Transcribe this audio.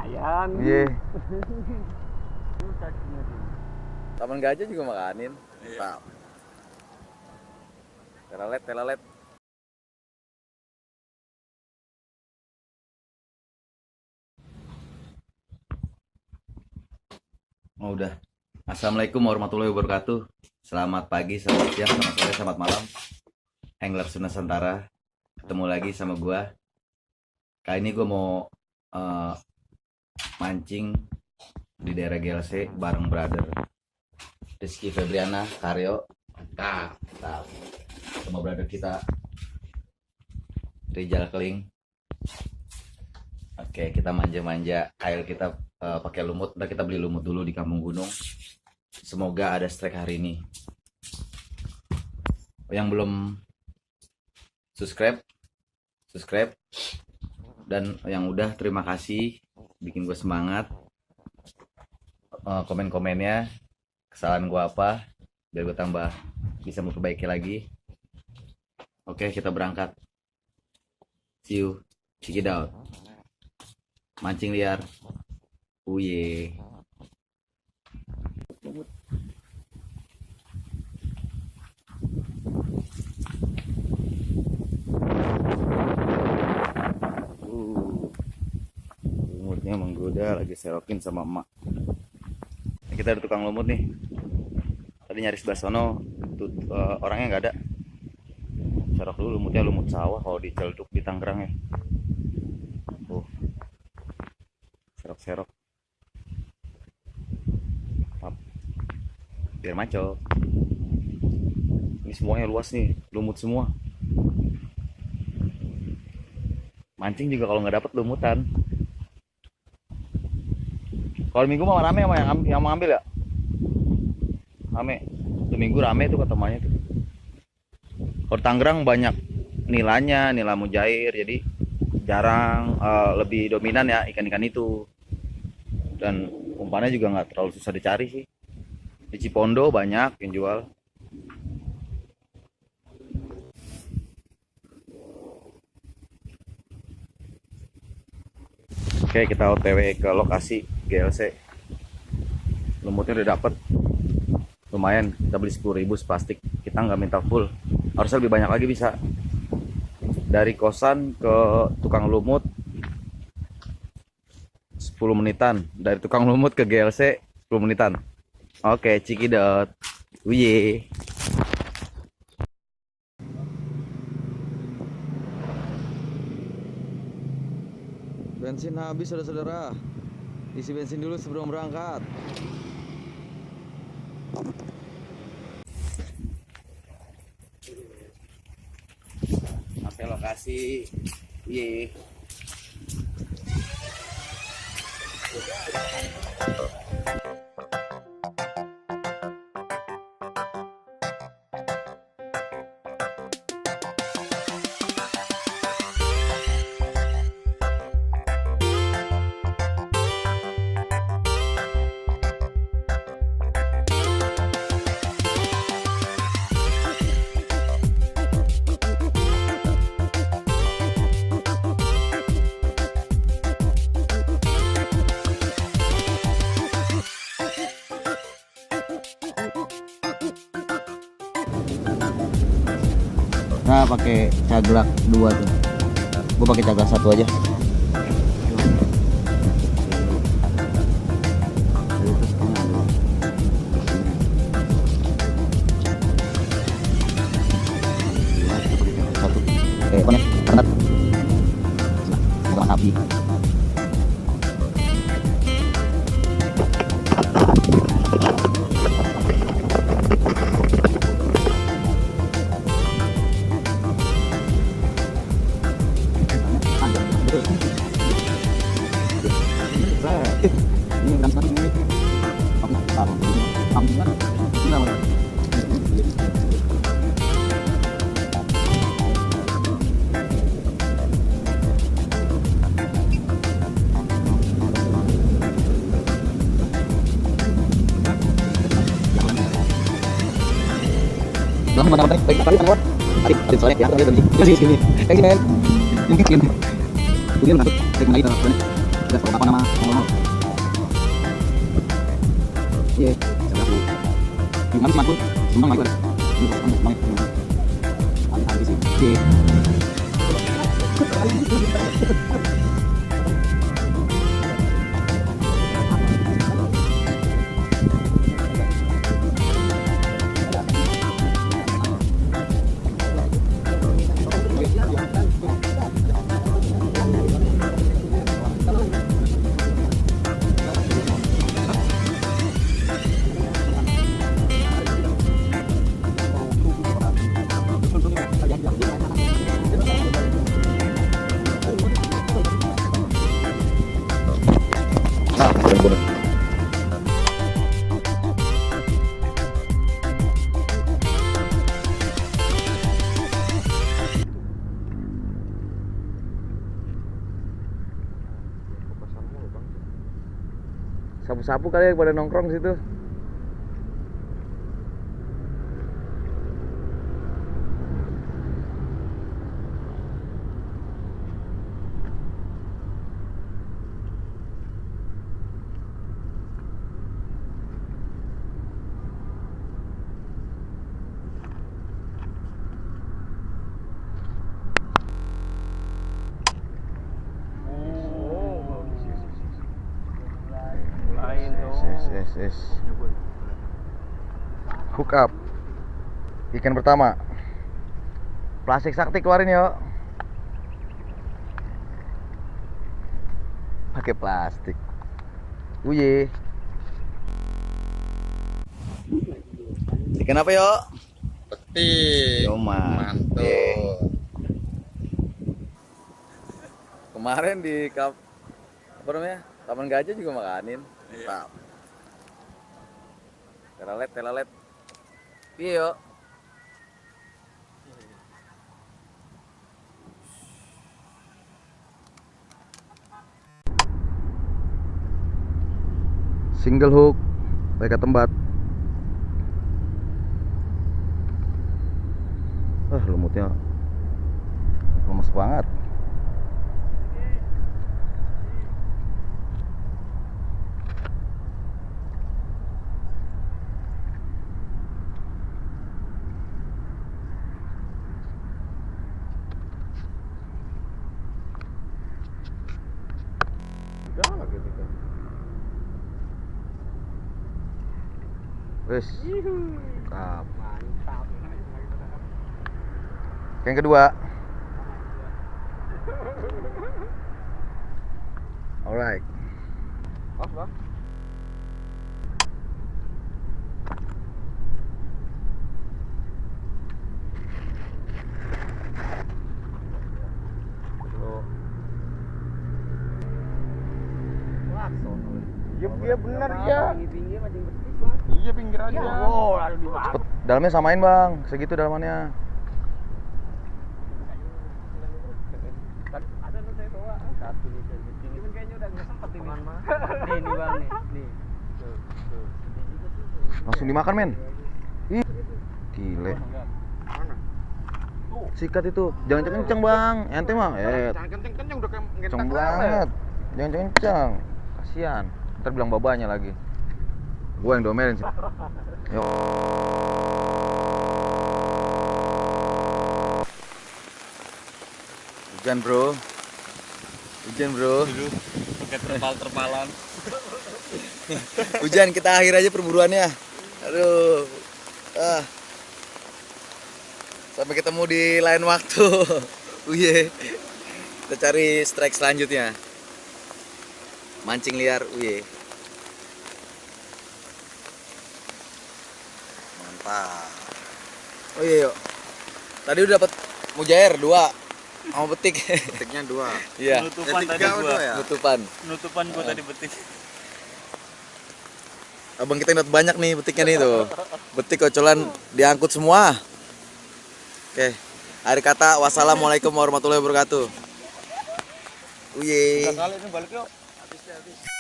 lumayan. Iya. Taman gajah juga makanin. Mantap. Telalet, telalet. Oh, udah. Assalamualaikum warahmatullahi wabarakatuh. Selamat pagi, selamat siang, selamat sore, selamat malam. Angler Nusantara. Ketemu lagi sama gua. Kali ini gua mau mancing di daerah GLC bareng brother Rizky Febriana Karyo. Mantap. Sama brother kita Rijal Keling. Oke, kita manja-manja air kita pakai lumut. Ntar kita beli lumut dulu di Kampung Gunung. Semoga ada strike hari ini. Yang belum subscribe, dan yang udah terima kasih, bikin gue semangat. Komen-komennya, kesalahan gue apa, biar gue tambah bisa memperbaiki lagi. Oke, kita berangkat. See you, check it out. Mancing liar. Uye. Lumutnya menggoda, lagi serokin sama emak. Kita ada tukang lumut nih. Tadi nyari sebelah sono, orangnya nggak ada. Serok dulu lumutnya, lumut sawah kalau di Celduk di Tangerang ya. Serok-serok. Biar maco. Ini semuanya luas nih, lumut semua. Mancing juga kalau nggak dapet lumutan. Kalau minggu mah rame sama yang mau ambil ya. Rame. Tuh minggu rame tuh ketemuannya tuh. Kalau Tangerang banyak nilanya, nila mujair, jadi jarang, lebih dominan ya ikan-ikan itu. Dan umpannya juga nggak terlalu susah dicari sih. Di Cipondo banyak yang jual. Oke, kita OTW ke lokasi GLC. Lumutnya udah dapet. Lumayan, kita beli 10.000 seplastik. Kita nggak minta full. Harusnya lebih banyak lagi bisa. Dari kosan ke tukang lumut 10 menitan. Dari tukang lumut ke GLC 10 menitan. Oke, cikidot. Uye. Bensin habis, saudara-saudara. Isi bensin dulu sebelum berangkat. Sampai lokasi. Uye. Nah, pakai caglak 2 tuh. Gue pakai caglak 1 aja. Konek, karena api. Soalnya ya, tapi berhenti. Masih sini. Kayak gini. Mungkin. Mungkin masuk. Kayak gini. apa nama? Iya. Ini kami smartphone, sumbang lagi ada. Iya. Nah, bener-bener. Sapu-sapu kali ya pada nongkrong situ. Yes. Hook up. Ikan pertama. Plastik sakti keluarin yuk. Pakai plastik. Uye. Ikan apa yuk? Petik. Mantul. Kemarin di apa namanya? Taman Gajah juga makanin. Mantap. Telalet. Iya yuk. Single hook, mereka tembat. Lumutnya lemes banget. Wes, mantap. Yang kedua. Alright. Off, Bang. Iya benar ya. Iya pinggir aja. Oh, cepet. Dalamnya samain bang, segitu dalamannya. Ada tuh saya bawa. Satu nih ini kayaknya udah nggak sempat ini. Nih bang nih. Langsung dimakan men. Ih, gile. Sikat itu, jangan kenceng bang, ente mah. Jangan kenceng udah kayak kenceng banget. Jangan kenceng, kasihan. Ntar bilang babanya lagi. Gua yang domelin sih. Yo. Hujan bro. Pakai terpalan. Hujan, kita akhir aja perburuannya. Aduh. Sampai ketemu di lain waktu. Uye. Kita cari strike selanjutnya. Mancing liar, uye. Mantap. Oh iya yuk. Tadi udah dapat mujair 2 sama betik. Betiknya 2. Iya. Nutupan tadi gua. Ya? Nutupan gua tadi betik. Abang kita dapat banyak nih betiknya nih tuh. Betik kocolan diangkut semua. Oke. Akhir kata, wassalamualaikum warahmatullahi wabarakatuh. Uye. Kali ini balik yuk. Habis.